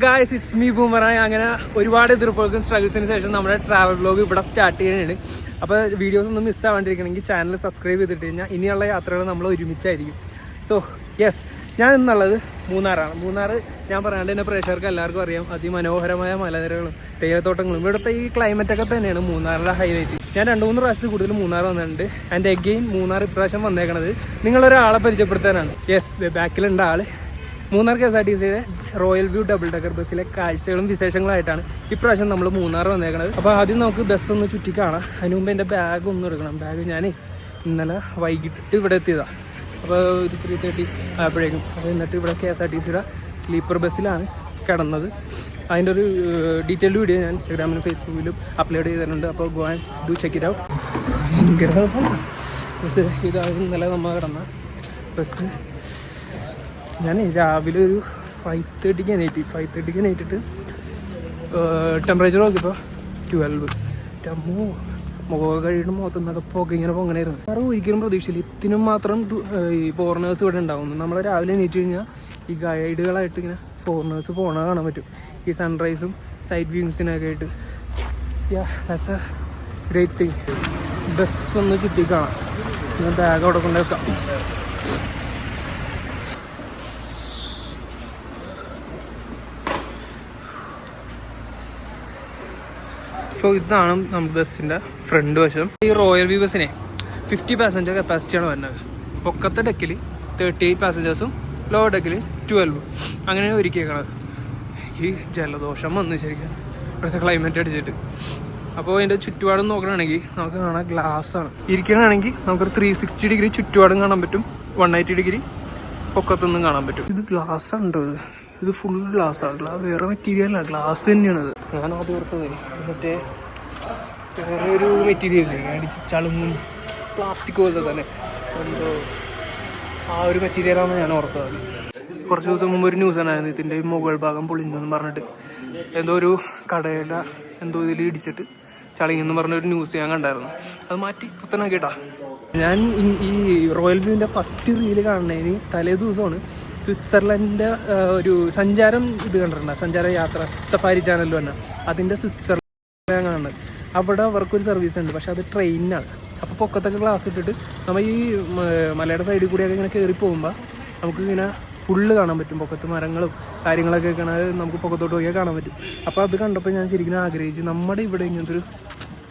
Guys it's me ബൂമറായി. അങ്ങനെ ഒരുപാട് എതിർപ്പുകൾക്കും സ്ട്രഗിൾസിന് ശേഷം നമ്മുടെ ട്രാവൽ വ്ലോഗ് ഇവിടെ സ്റ്റാർട്ട് ചെയ്യുന്നുണ്ട്. അപ്പോൾ വീഡിയോസ് ഒന്നും മിസ്സാവാണ്ടിരിക്കണമെങ്കിൽ ചാനൽ സബ്സ്ക്രൈബ് ചെയ്തിട്ട് കഴിഞ്ഞാൽ ഇനിയുള്ള യാത്രകൾ നമ്മൾ ഒരുമിച്ചായിരിക്കും. സോ യെസ്, ഞാൻ ഇന്നുള്ളത് മൂന്നാറാണ്. മൂന്നാർ ഞാൻ പറയാണ്ട് തന്നെ പ്രേക്ഷകർക്ക് എല്ലാവർക്കും അറിയാം, അതിമനോഹരമായ മലനിരകളും തേയിലത്തോട്ടങ്ങളും ഇവിടുത്തെ ഈ ക്ലൈമറ്റൊക്കെ തന്നെയാണ് മൂന്നാറിലെ ഹൈലൈറ്റ്. ഞാൻ 2-3 പ്രാവശ്യത്തിൽ കൂടുതൽ മൂന്നാർ വന്നിട്ടുണ്ട്. ആൻഡ് എഗെയിൻ മൂന്നാർ ഇപ്രാവശ്യം വന്നേക്കണത് നിങ്ങളൊരാളെ പരിചയപ്പെടുത്താനാണ്. യെസ്, ബാക്കിലുണ്ട് ആള്. മൂന്നാർ KSRTCയുടെ റോയൽ വ്യൂ ഡബിൾ ഡെക്കർ ബസ്സിലെ കാഴ്ചകളും വിശേഷങ്ങളായിട്ടാണ് ഇപ്രാവശ്യം നമ്മൾ മൂന്നാർ വന്നേക്കണത്. അപ്പോൾ ആദ്യം നമുക്ക് ബസ് ഒന്ന് ചുറ്റി കാണാം. അതിന് മുമ്പ് എൻ്റെ ബാഗ് ഒന്ന് എടുക്കണം. ബാഗ് ഞാൻ ഇന്നലെ വൈകിട്ട് ഇവിടെ എത്തിയതാണ്. അപ്പോൾ ഒരു 3:30 ആയപ്പോഴേക്കും. അപ്പോൾ എന്നിട്ട് ഇവിടെ KSRTCയുടെ സ്ലീപ്പർ ബസ്സിലാണ് കിടന്നത്. അതിൻ്റെ ഒരു ഡീറ്റെയിൽഡ് വീഡിയോ ഞാൻ ഇൻസ്റ്റാഗ്രാമിലും ഫേസ്ബുക്കിലും അപ്ലോഡ് ചെയ്തിട്ടുണ്ട്. അപ്പോൾ go and do check it out. ഭയങ്കര ഇതാണ് ഇന്നലെ നമ്മൾ കിടന്ന ബസ്. ഞാൻ രാവിലെ ഒരു 5:30 എണീറ്റിട്ട് ടെമ്പറേച്ചർ നോക്കിയപ്പോൾ 12. മുഖമൊക്കെ കഴിയുമ്പോൾ മുഖത്തുനിന്നൊക്കെ പുക ഇങ്ങനെ പൊങ്ങണായിരുന്നു. വേറെ ഒരിക്കലും പ്രതീക്ഷയില്ല ഇതിനും മാത്രം ഈ ഫോറിനേഴ്സ് ഇവിടെ ഉണ്ടാവുന്നു. നമ്മൾ രാവിലെ എണീറ്റ് കഴിഞ്ഞാൽ ഈ ഗൈഡുകളായിട്ട് ഇങ്ങനെ ഫോറിനേഴ്സ് പോകണ കാണാൻ പറ്റും. ഈ സൺറൈസും സൈഡ് വ്യൂസിനൊക്കെ ആയിട്ട്. That's A great thing. Bus ഒന്ന് ചുറ്റി കാണാം. ഞാൻ ബാഗ് അവിടെ കൊണ്ട് വെക്കാം. സോ ഇതാണ് നമ്മുടെ ബസ്സിൻ്റെ ഫ്രണ്ട് വശം. ഈ റോയൽ വ്യൂ ബസ്സിനെ 50 പാസഞ്ചർ കപ്പാസിറ്റിയാണ് വരുന്നത്. പൊക്കത്തെ ഡെക്കിൽ 38 പാസഞ്ചേഴ്സും ലോവർ ഡെക്കിൽ 12. അങ്ങനെയാണ് ഒരുക്കിയേക്കണത്. ഈ ജലദോഷം വന്നു ശരിക്കും ഇവിടുത്തെ ക്ലൈമറ്റ് അടിച്ചിട്ട്. അപ്പോൾ അതിൻ്റെ ചുറ്റുപാടും നോക്കണമെങ്കിൽ നമുക്ക് കാണാൻ ഗ്ലാസ്സാണ്. ഇരിക്കണമെങ്കിൽ നമുക്കൊരു 360 ഡിഗ്രി ചുറ്റുപാടും കാണാൻ പറ്റും. 180 ഡിഗ്രി പൊക്കത്തൊന്നും കാണാൻ പറ്റും. ഇത് ഗ്ലാസ് ഉണ്ട്. ഇത് ഫുൾ ഗ്ലാസ്സാണ്. വേറെ മെറ്റീരിയലല്ല, ഗ്ലാസ് തന്നെയാണത്. ഞാൻ ആദ്യം ഓർത്തത് മറ്റേ വേറെ ഒരു മെറ്റീരിയൽ അടിച്ച് ചളുങ്ങും പ്ലാസ്റ്റിക് പോലത്തെ തന്നെ എന്തോ ആ ഒരു മെറ്റീരിയലാണെന്ന് ഞാൻ ഓർത്തത്. കുറച്ച് ദിവസം മുമ്പ് ഒരു ന്യൂസ് ഉണ്ടായിരുന്നു, ഇതിൻ്റെ മുകൾ ഭാഗം പൊളിഞ്ഞെന്ന് പറഞ്ഞിട്ട്. എന്തോ ഒരു കടയുടെ എന്തോ ഇതിൽ ഇടിച്ചിട്ട് ചളിങ്ങെന്ന് പറഞ്ഞൊരു ന്യൂസ് ഞാൻ കണ്ടായിരുന്നു. അത് മാറ്റി കുത്തനാക്കിയിട്ടാ. ഞാൻ ഈ റോയൽ വ്യൂവിൻ്റെ ഫസ്റ്റ് റീല് കാണുന്നതിന് തലേ ദിവസമാണ് സ്വിറ്റ്സർലൻഡിൻ്റെ ഒരു സഞ്ചാരം ഇത് കണ്ടിട്ടുണ്ട്. സഞ്ചാര യാത്ര സഫാരി ചാനലിൽ തന്നെ അതിൻ്റെ സ്വിറ്റ്സർലൻഡ് ഞാൻ കാണുന്നത്. അവിടെ അവർക്കൊരു സർവീസ് ഉണ്ട്, പക്ഷെ അത് ട്രെയിനിനാണ്. അപ്പോൾ പൊക്കത്തൊക്കെ ഗ്ലാസ് ഇട്ടിട്ട് നമ്മൾ ഈ മലയുടെ സൈഡിൽ കൂടിയൊക്കെ ഇങ്ങനെ കയറി പോകുമ്പോൾ നമുക്ക് ഇങ്ങനെ ഫുള്ള് കാണാൻ പറ്റും. പൊക്കത്ത് മരങ്ങളും കാര്യങ്ങളൊക്കെ കാണാൻ നമുക്ക് പൊക്കത്തോട്ട് പോയാൽ കാണാൻ പറ്റും. അപ്പോൾ അത് കണ്ടപ്പോൾ ഞാൻ ശരിക്കും ആഗ്രഹിച്ചു, നമ്മുടെ ഇവിടെ ഇങ്ങനത്തെ ഒരു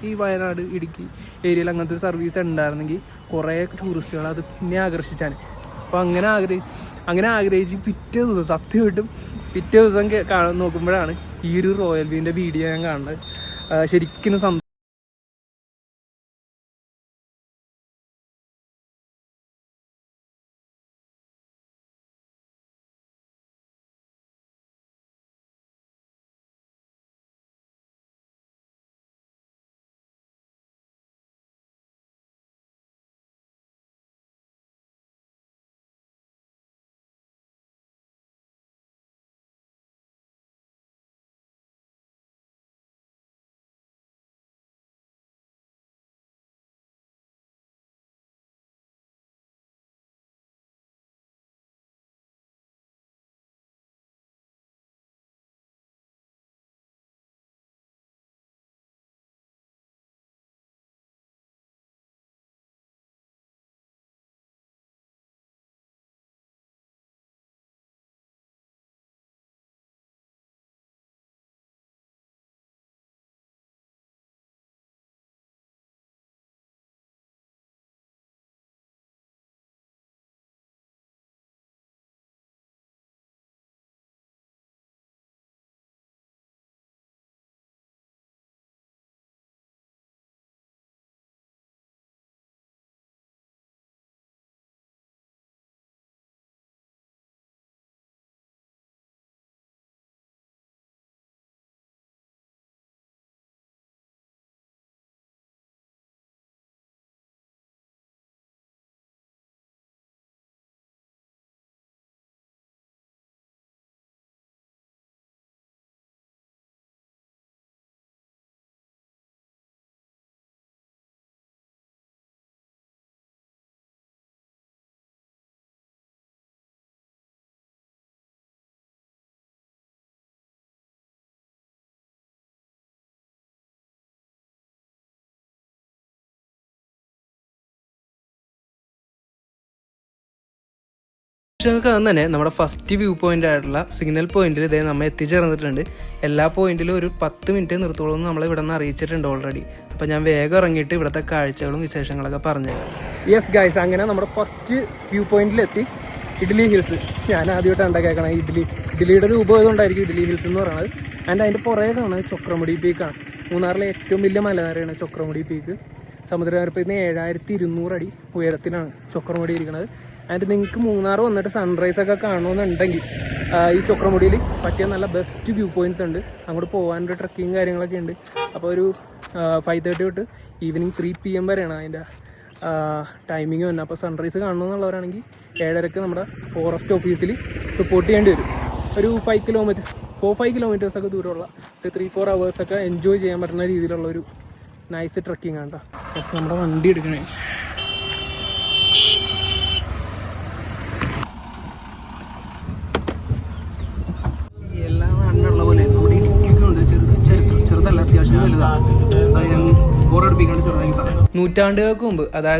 ഈ വയനാട് ഇടുക്കി ഏരിയയിൽ അങ്ങനത്തെ ഒരു സർവീസ് ഉണ്ടായിരുന്നെങ്കിൽ കുറേ ടൂറിസ്റ്റുകൾ അത് പിന്നെ ആകർഷിച്ചാണ്. അപ്പോൾ അങ്ങനെ ആഗ്രഹിച്ച് പിറ്റേ ദിവസം സത്യമായിട്ടും പിറ്റേ ദിവസം നോക്കുമ്പോഴാണ് ഈ ഒരു റോയൽ വ്യൂവിൻ്റെ വീഡിയോ ഞാൻ കാണുന്നത്. ശരിക്കും ഒക്കെ തന്നെ നമ്മുടെ ഫസ്റ്റ് വ്യൂ പോയിന്റ് ആയിട്ടുള്ള സിഗ്നൽ പോയിന്റിൽ ഇതേ നമ്മൾ എത്തിച്ചേർന്നിട്ടുണ്ട്. എല്ലാ പോയിന്റിലും ഒരു 10 മിനിറ്റ് നിർത്തുള്ളൂ എന്ന് നമ്മൾ ഇവിടെ നിന്ന് അറിയിച്ചിട്ടുണ്ട് ഓൾറെഡി. അപ്പോൾ ഞാൻ വേഗം ഇറങ്ങിയിട്ട് ഇവിടുത്തെ കാഴ്ചകളും വിശേഷങ്ങളൊക്കെ പറഞ്ഞുതരാം. യെസ് ഗൈസ്, അങ്ങനെ നമ്മുടെ ഫസ്റ്റ് വ്യൂ പോയിന്റിലെത്തി. ഇഡ്ഡലി ഹിൽസ്. ഞാൻ ആദ്യമായിട്ടാണ് കേൾക്കണം ഇഡ്ഡലിയുടെ രൂപം ഇതുകൊണ്ടായിരിക്കും ഇഡ്ഡലി ഹിൽസ് എന്ന് പറയുന്നത്. ആൻഡ് അതിൻ്റെ പുറകെ കാണുന്നത് ചൊക്രമുടി പീക്കാണ്. മൂന്നാറിലെ ഏറ്റവും വലിയ മലനിരയാണ് ചൊക്രമുടി പീക്ക്. സമുദ്രനിരപ്പിൽ നിന്ന് 7200 അടി ഉയരത്തിലാണ് ചൊക്രമുടി ഇരിക്കുന്നത്. ആൻഡ് നിങ്ങൾക്ക് മൂന്നാർ വന്നിട്ട് സൺറൈസൊക്കെ കാണണമെന്നുണ്ടെങ്കിൽ ഈ ചൊക്രമുടിയിൽ പറ്റിയ നല്ല ബെസ്റ്റ് വ്യൂ പോയിൻറ്റ്സ് ഉണ്ട്. അങ്ങോട്ട് പോകാനൊരു ട്രക്കിങ് കാര്യങ്ങളൊക്കെ ഉണ്ട്. അപ്പോൾ ഒരു 5:30 തൊട്ട് ഈവനിങ് 3 PM വരെയാണ് അതിൻ്റെ ടൈമിങ് തന്നെ. അപ്പോൾ സൺറൈസ് കാണണമെന്നുള്ളവരാണെങ്കിൽ 7:30 നമ്മുടെ ഫോറസ്റ്റ് ഓഫീസിൽ റിപ്പോർട്ട് ചെയ്യേണ്ടി വരും. ഒരു 4-5 കിലോമീറ്റേഴ്സൊക്കെ ദൂരമുള്ള ഒരു 3-4 hours എൻജോയ് ചെയ്യാൻ പറ്റുന്ന രീതിയിലുള്ളൊരു നൈസ് ട്രക്കിംഗ് ആണ് കേട്ടോ. പക്ഷെ നമ്മുടെ വണ്ടി എടുക്കണേ. എല്ലാ നാടിനുള്ള പോലെ നമ്മുടെ ഇടുക്കിയൊക്കെ ഉണ്ട്. ചെറുതല്ല, അത്യാവശ്യം വലുതാണ്. അത് ഞാൻ ബോറടിപ്പിക്കാണ്ട് ചെറുതാക്കി പറയാം. നൂറ്റാണ്ടുകൾക്ക് മുമ്പ്, അതായത്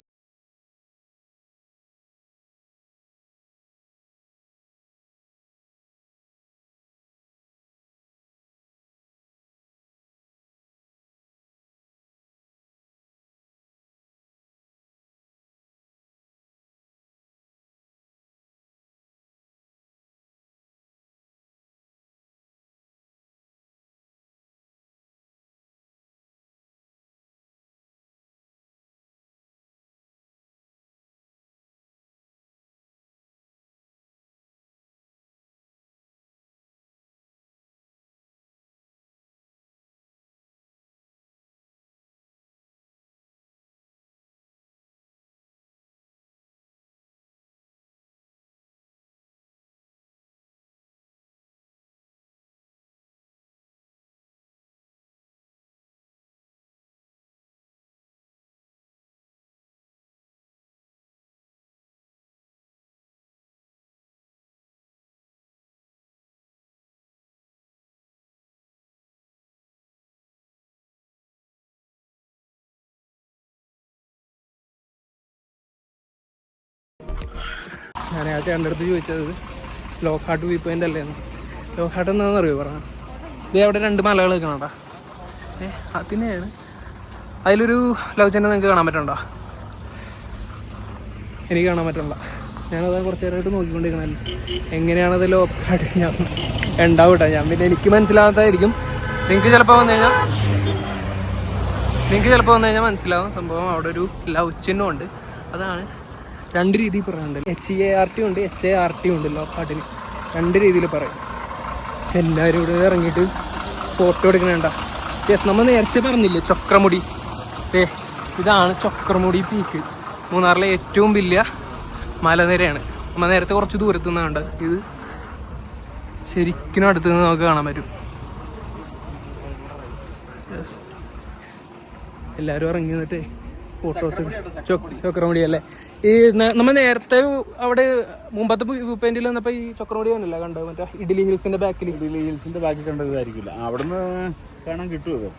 ഞാൻ ആ ചേട്ടൻ്റെ അടുത്ത് ചോദിച്ചത് ലോക്ക്ഹാർട്ട് വ്യൂ പോയിൻ്റ് അല്ലേന്ന്. ലോക്ക്ഹാർട്ട് എന്താണെന്ന് അറിയോ പറഞ്ഞാൽ ഇത് അവിടെ 2 മലകൾ നിൽക്കണോട്ടാ. അതിനെയാണ് അതിലൊരു ലവ് ചിഹ്നം നിങ്ങൾക്ക് കാണാൻ പറ്റണ്ട. എനിക്ക് കാണാൻ പറ്റണ്ട. ഞാനത് കുറച്ച് നേരമായിട്ട് നോക്കിക്കൊണ്ടിരിക്കണല്ലോ എങ്ങനെയാണത് ലോക്ക്ഹാർട്ട്. ഞാൻ ഉണ്ടാവും കേട്ടോ. ഞാൻ പിന്നെ എനിക്ക് മനസ്സിലാവാത്തതായിരിക്കും. നിങ്ങൾക്ക് ചിലപ്പോൾ വന്നു കഴിഞ്ഞാൽ മനസ്സിലാവും സംഭവം. അവിടെ ഒരു ലവ് ചിഹ്നം ഉണ്ട്. അതാണ് 2 രീതിയിൽ പറയുന്നുണ്ട്. HART ഉണ്ട്, HART ഉണ്ട്. ലോക്ക്ഹാർട്ടിന് 2 രീതിയിൽ പറയും. എല്ലാവരും ഇവിടെ ഇറങ്ങിയിട്ട് ഫോട്ടോ എടുക്കണേണ്ട. യെസ്, നമ്മൾ നേരത്തെ പറഞ്ഞില്ലേ ചൊക്രമുടി. ഇതാണ് ചൊക്രമുടി പീക്ക്. മൂന്നാറിലെ ഏറ്റവും വലിയ മലനിരയാണ്. നമ്മൾ നേരത്തെ കുറച്ച് ദൂരത്തു നിന്ന് കണ്ടത്. ഇത് ശരിക്കും അടുത്ത് നിന്ന് നമുക്ക് കാണാൻ പറ്റും. യെസ്, എല്ലാവരും ഇറങ്ങി നിന്നിട്ടേ ഫോട്ടോസ്. ചൊക്രമുടി അല്ലേ ഈ നമ്മൾ നേരത്തെ അവിടെ മുമ്പത്തെ വ്യൂ പോയിന്റിൽ വന്നപ്പോൾ ഈ ചൊക്രമുടി തന്നെയല്ല കണ്ടത്? മറ്റേ ഇഡ്ഡലി ഹിൽസിന്റെ ബാക്കിൽ കണ്ടതായിരിക്കില്ല. അവിടുന്ന് കാണാൻ കിട്ടുമോ?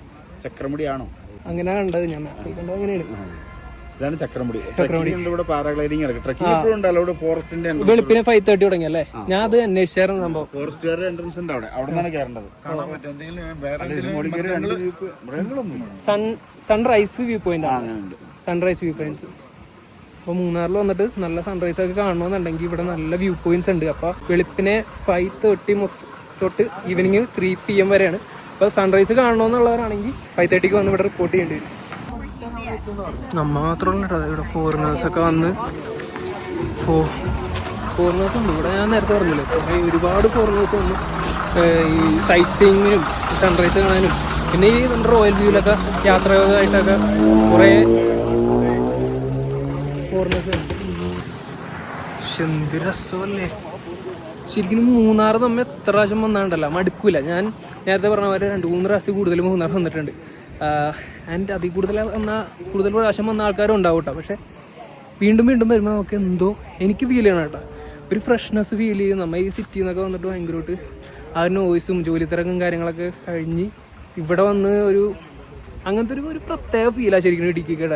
ചക്രമുടിയാണോ? അങ്ങനെ കണ്ടത് ഞാൻ. കണ്ടത് അങ്ങനെയാണ്. ഇതാണ് ചക്രമുടി. ഇവിടെ പാരാഗ്ലൈഡിംഗ് ട്രക്കിംഗ് ഫോറസ്റ്റിന്റെ വെളുപ്പിനെ 5:30 തുടങ്ങി അല്ലേ? ഞാൻ അത് അന്വേഷിച്ചായിരുന്നു സംഭവം. ഫോറസ്റ്റുകാരുടെ എൻട്രൻസ് ഉണ്ട് അവിടെ. അവിടെ നിന്നാണ് കയറേണ്ടത്. സൺറൈസ് വ്യൂ പോയിന്റ് ആണ്. Sunrise view points. അപ്പോൾ മൂന്നാറിൽ വന്നിട്ട് നല്ല സൺറൈസ് ഒക്കെ കാണണമെന്നുണ്ടെങ്കിൽ ഇവിടെ നല്ല വ്യൂ പോയിന്റ്സ് ഉണ്ട്. അപ്പോൾ വെളുപ്പിനെ 5:30 തൊട്ട് ഈവനിങ് 3 PM വരെയാണ്. അപ്പോൾ സൺറൈസ് കാണണമെന്നുള്ളവരാണെങ്കിൽ 5:30 വന്ന് ഇവിടെ റിപ്പോർട്ട് ചെയ്യേണ്ടി വരും. നമ്മൾ മാത്രമല്ല കേട്ടോ, ഇവിടെ ഫോറിനേഴ്സൊക്കെ വന്ന് ഫോറിനേഴ്സ് ഉണ്ട് ഇവിടെ. ഞാൻ നേരത്തെ പറഞ്ഞല്ലോ ഒരുപാട് ഫോറിനേഴ്സ് വന്ന് ഈ സൈറ്റ് സീയിങ്ങിനും സൺറൈസ് കാണാനും പിന്നെ ഈ നമ്മുടെ റോയൽ വ്യൂവിലൊക്കെ യാത്രയായിട്ടൊക്കെ കുറേ ഫോറിനേഴ്സ് ഉണ്ട്. എന്ത് രസമല്ലേ ശരിക്കും. മൂന്നാർ നമ്മൾ എത്ര പ്രാവശ്യം വന്നാണ്ടല്ലോ മടുക്കില്ല. ഞാൻ നേരത്തെ പറഞ്ഞ പോലെ 2-3 പ്രാവശ്യത്തിൽ കൂടുതൽ മൂന്നാർ വന്നിട്ടുണ്ട്. ആൻഡ് അതിൽ കൂടുതൽ പ്രാവശ്യം വന്ന ആൾക്കാരും ഉണ്ടാവും കേട്ടോ. പക്ഷെ വീണ്ടും വരുമ്പോൾ നമുക്ക് എന്തോ എനിക്ക് ഫീൽ ചെയ്യണം കേട്ടോ. ഒരു ഫ്രഷ്നെസ് ഫീൽ ചെയ്യും. നമ്മൾ ഈ സിറ്റിയിൽ നിന്നൊക്കെ വന്നിട്ട് ഭയങ്കരമായിട്ട് ആ നോയ്സും ജോലി തിരക്കും കാര്യങ്ങളൊക്കെ കഴിഞ്ഞ് ഇവിടെ വന്ന് അങ്ങനത്തെ ഒരു പ്രത്യേക ഫീലാണ് ശരിക്കും ഇടുക്കിക്കട.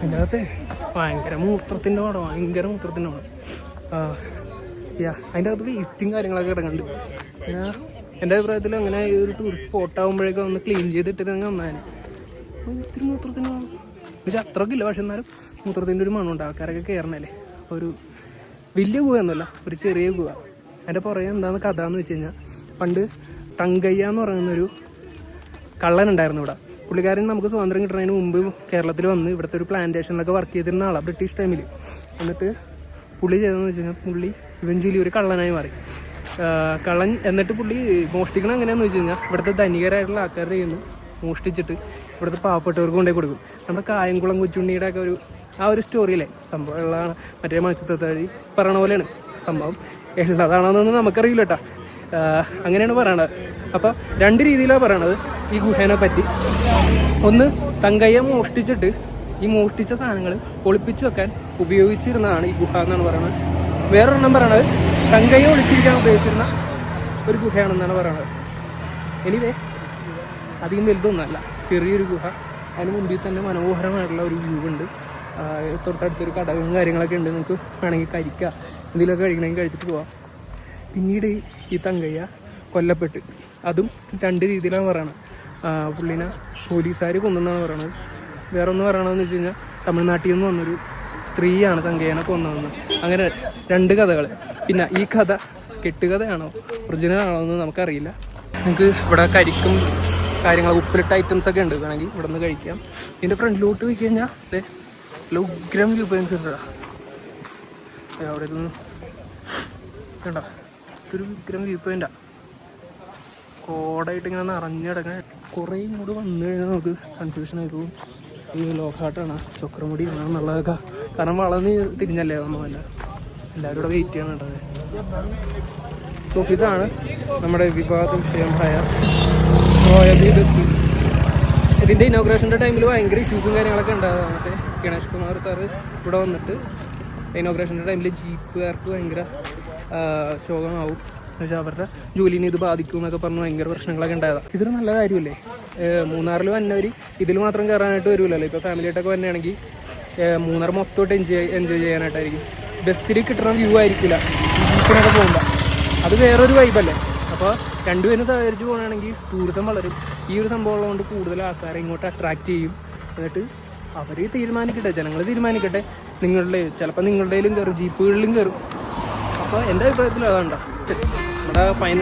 അതിൻ്റെ അകത്തെ ഭയങ്കര മൂത്രത്തിൻ്റെ പടം, ഭയങ്കര മൂത്രത്തിൻ്റെ പടം. അതിൻ്റെ അകത്ത് വേസ്റ്റും കാര്യങ്ങളൊക്കെ കിടക്കുന്നുണ്ട്. പിന്നെ എൻ്റെ അഭിപ്രായത്തിൽ അങ്ങനെ ഈ ഒരു ടൂറിസ്റ്റ് സ്പോട്ട് ആകുമ്പോഴേക്കും ഒന്ന് ക്ലീൻ ചെയ്തിട്ടിരുന്നെങ്കിൽ നന്നായി. ഒത്തിരി മൂത്രത്തിൻ്റെ മണം പക്ഷെ അത്രയ്ക്ക് ഇല്ല, പക്ഷെ എന്നാലും മൂത്രത്തിൻ്റെ ഒരു മണമുണ്ട്. ആൾക്കാരൊക്കെ കയറണല്ലേ. ഒരു വലിയ ഗുഹയൊന്നുമല്ല, ഒരു ചെറിയ ഗുഹ. അതിൻ്റെ പുറകെ എന്താണെന്ന് കഥ എന്ന് വെച്ച് കഴിഞ്ഞാൽ, പണ്ട് തങ്കയ്യ എന്ന് പറയുന്നൊരു കള്ളനുണ്ടായിരുന്നു ഇവിടെ. പുള്ളിക്കാരൻ നമുക്ക് സ്വാതന്ത്ര്യം കിട്ടുന്നതിന് മുമ്പ് കേരളത്തിൽ വന്ന് ഇവിടുത്തെ ഒരു പ്ലാന്റേഷനിലൊക്കെ വർക്ക് ചെയ്തിരുന്ന ആളാണ്, ബ്രിട്ടീഷ് ടൈമിൽ. എന്നിട്ട് പുള്ളി ചെയ്തതെന്ന് വെച്ച് കഴിഞ്ഞാൽ പുള്ളി ഇവഞ്ച്വലി ഒരു കള്ളനായി മാറി. കള്ളൻ. എന്നിട്ട് പുള്ളി മോഷ്ടിക്കണം എങ്ങനെയാണെന്ന് വെച്ച് കഴിഞ്ഞാൽ ഇവിടുത്തെ ധനികരായിട്ടുള്ള ആൾക്കാരുടെ കയ്യിൽ നിന്ന് മോഷ്ടിച്ചിട്ട് ഇവിടുത്തെ പാവപ്പെട്ടവർക്ക് കൊണ്ടേ കൊടുക്കും. നമ്മുടെ കായംകുളം കൊച്ചുണ്ണിയുടെ ഒക്കെ ആ ഒരു സ്റ്റോറിയിലെ സംഭവം ഉള്ളതാണ്. മറ്റേ മത്സ്യത്തൊഴിലാളി പറയണ പോലെയാണ് സംഭവം. ഉള്ളതാണെന്നൊന്നും നമുക്കറിയില്ല കേട്ടോ. അങ്ങനെയാണ് പറയണത്. അപ്പോൾ രണ്ട് രീതിയിലാണ് പറയണത് ഈ ഗുഹേനെ പറ്റി. ഒന്ന്, തങ്കയ്യ മോഷ്ടിച്ചിട്ട് ഈ മോഷ്ടിച്ച സാധനങ്ങൾ ഒളിപ്പിച്ചു വെക്കാൻ ഉപയോഗിച്ചിരുന്നതാണ് ഈ ഗുഹ എന്നാണ് പറയുന്നത്. വേറൊരെണ്ണം പറയണത് തങ്കയ്യ ഒളിച്ചിരിക്കാൻ ഉപയോഗിച്ചിരുന്ന ഒരു ഗുഹയാണെന്നാണ് പറയണത്. എനിവേ അധികം വലുതൊന്നുമല്ല, ചെറിയൊരു ഗുഹ. അതിന് മുമ്പിൽ തന്നെ മനോഹരമായിട്ടുള്ള ഒരു വ്യൂ ഉണ്ട്. തൊട്ടടുത്തൊരു കടകളും കാര്യങ്ങളൊക്കെ ഉണ്ട്. നിങ്ങൾക്ക് വേണമെങ്കിൽ കഴിക്കുക, എന്തെങ്കിലുമൊക്കെ കഴിക്കണമെങ്കിൽ കഴിച്ചിട്ട് പോവാം. പിന്നീട് ഈ തങ്കയ്യ കൊല്ലപ്പെട്ട്, അതും രണ്ട് രീതിയിലാണ് പറയണത്. പുള്ളിനെ പോലീസുകാർ കൊന്നെന്നാണ് പറയണത്. വേറെ ഒന്ന് പറയണമെന്ന് വെച്ച് കഴിഞ്ഞാൽ തമിഴ്നാട്ടിൽ നിന്ന് വന്നൊരു സ്ത്രീയാണ് തങ്കയ്യനെ കൊന്നതെന്ന്. അങ്ങനെ രണ്ട് കഥകൾ. പിന്നെ ഈ കഥ കെട്ടുകഥയാണോ ഒറിജിനൽ ആണോ എന്ന് നമുക്കറിയില്ല. നിങ്ങൾക്ക് ഇവിടെ കരിക്കും കാര്യങ്ങൾ, ഉപ്പിലിട്ട ഐറ്റംസ് ഒക്കെ ഉണ്ട്, വേണമെങ്കിൽ ഇവിടെ നിന്ന് കഴിക്കാം. ഇതിൻ്റെ ഫ്രണ്ടിലോട്ട് പോയി കഴിഞ്ഞാൽ ഉഗ്രം വ്യൂ പോയിൻറ്റ്സ് ഉണ്ട്. അവിടെ നിന്ന് കണ്ട ഇതൊരു ഉഗ്രം വ്യൂ പോയിൻ്റാണ്. കോടായിട്ട് ഇങ്ങനെ നിറഞ്ഞു കിടക്കാൻ. കുറേ ഇങ്ങോട്ട് വന്നു കഴിഞ്ഞാൽ നമുക്ക് കൺഫ്യൂഷനായി പോകും. ഈ ലോക്കാട്ടാണ് ചക്രമുടി എന്നുള്ളതൊക്കെ, കാരണം വളർന്ന് തിരിഞ്ഞല്ലേ വന്നതല്ല. എല്ലാവരും ഇവിടെ വെയിറ്റ് ചെയ്യണം കേട്ടത്. സോ ഇതാണ് നമ്മുടെ വിവാദ വിഷയമായ റോയൽ വീവേഴ്സ്. ഇതിൻ്റെ ഇനോഗ്രേഷൻ്റെ ടൈമിൽ ഭയങ്കര ഇഷ്യൂസും കാര്യങ്ങളൊക്കെ ഉണ്ടാകും. മറ്റേ ഗണേഷ് കുമാർ സാറ് ഇവിടെ വന്നിട്ട് ഇനോഗ്രേഷൻ്റെ ടൈമിൽ ജീപ്പുകാർക്ക് ഭയങ്കര ശോകമാവും. പക്ഷേ അവരുടെ ജോലിനെ ഇത് ബാധിക്കും എന്നൊക്കെ പറഞ്ഞ് ഭയങ്കര പ്രശ്നങ്ങളൊക്കെ ഉണ്ടായതാണ്. ഇതൊരു നല്ല കാര്യമല്ലേ. മൂന്നാറിൽ വന്നവർ ഇതിൽ മാത്രം കയറാനായിട്ട് വരുമല്ലോ. ഇപ്പോൾ ഫാമിലിയായിട്ടൊക്കെ വന്നെയാണെങ്കിൽ മൂന്നാർ മൊത്തമായിട്ട് എൻജോയ് ചെയ്യാനായിട്ടായിരിക്കും. ബസ്സിൽ കിട്ടുന്ന വ്യൂ ആയിരിക്കില്ല ജീപ്പിനൊക്കെ പോകുമ്പോൾ. അത് വേറൊരു വൈബല്ലേ. അപ്പോൾ രണ്ടുപേരും സഹകരിച്ച് പോകുകയാണെങ്കിൽ ടൂറിസം വളരും. ഈ ഒരു സംഭവം ഉള്ളതുകൊണ്ട് കൂടുതൽ ആൾക്കാരെ ഇങ്ങോട്ട് അട്രാക്റ്റ് ചെയ്യും. എന്നിട്ട് അവർ തീരുമാനിക്കട്ടെ, ജനങ്ങൾ തീരുമാനിക്കട്ടെ. ചിലപ്പോൾ നിങ്ങളുടെയിലും കയറും, ജീപ്പുകളിലും കയറും. അപ്പോൾ എൻ്റെ അഭിപ്രായത്തിൽ അതാണ്ടോ നമ്മുടെ ഫൈനൽ